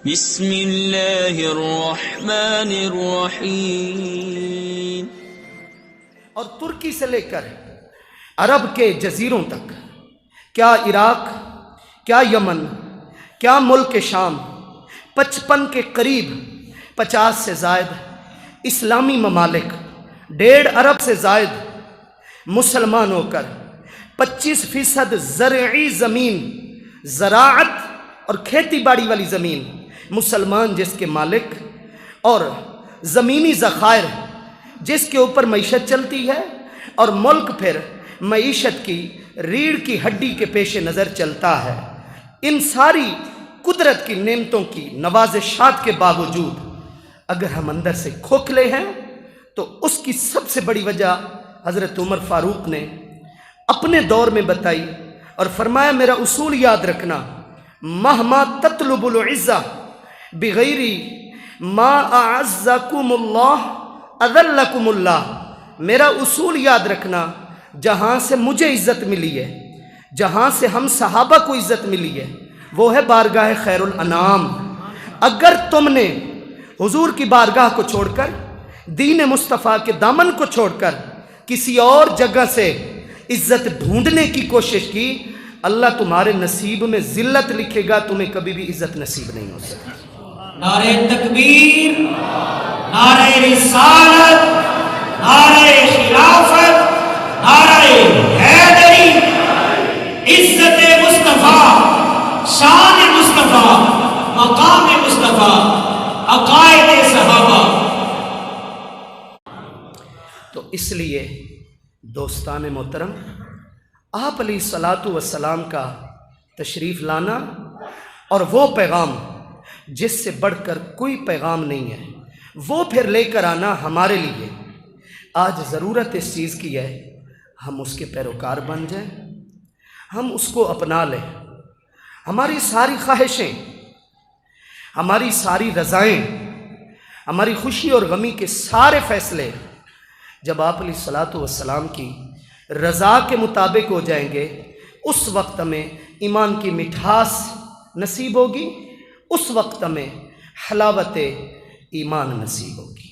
بسم اللہ الرحمن الرحیم۔ اور ترکی سے لے کر عرب کے جزیروں تک، کیا عراق، کیا یمن، کیا ملک شام، 55 کے قریب 50 سے زائد اسلامی ممالک، 1.5 ارب سے زائد مسلمان ہو کر 25% زرعی زمین، زراعت اور کھیتی باڑی والی زمین مسلمان جس کے مالک، اور زمینی ذخائر جس کے اوپر معیشت چلتی ہے، اور ملک پھر معیشت کی ریڑھ کی ہڈی کے پیش نظر چلتا ہے۔ ان ساری قدرت کی نعمتوں کی نوازشات کے باوجود اگر ہم اندر سے کھوکھلے ہیں تو اس کی سب سے بڑی وجہ حضرت عمر فاروق نے اپنے دور میں بتائی اور فرمایا، میرا اصول یاد رکھنا، مہما تطلب العزہ بغیر ما اعزکم اللہ اذلکم اللہ۔ میرا اصول یاد رکھنا، جہاں سے مجھے عزت ملی ہے، جہاں سے ہم صحابہ کو عزت ملی ہے، وہ ہے بارگاہ خیر الانام۔ اگر تم نے حضور کی بارگاہ کو چھوڑ کر، دین مصطفیٰ کے دامن کو چھوڑ کر کسی اور جگہ سے عزت ڈھونڈنے کی کوشش کی، اللہ تمہارے نصیب میں ذلت لکھے گا، تمہیں کبھی بھی عزت نصیب نہیں ہو سکتی۔ نعرہ تکبیر، نعرہ رسالت، نعرہ خلافت، نعرہ حیدری، عزت مصطفیٰ، شان مصطفیٰ، مقام مصطفیٰ، عقائد صحابہ۔ تو اس لیے دوستان محترم، آپ علیہ الصلاۃ والسلام کا تشریف لانا اور وہ پیغام جس سے بڑھ کر کوئی پیغام نہیں ہے، وہ پھر لے کر آنا ہمارے لیے آج ضرورت اس چیز کی ہے، ہم اس کے پیروکار بن جائیں، ہم اس کو اپنا لیں۔ ہماری ساری خواہشیں، ہماری ساری رضائیں، ہماری خوشی اور غمی کے سارے فیصلے جب آپ علیہ الصلاۃ والسلام کی رضا کے مطابق ہو جائیں گے، اس وقت ہمیں ایمان کی مٹھاس نصیب ہوگی، اس وقت ہمیں حلاوت ایمان نصیب ہوگی۔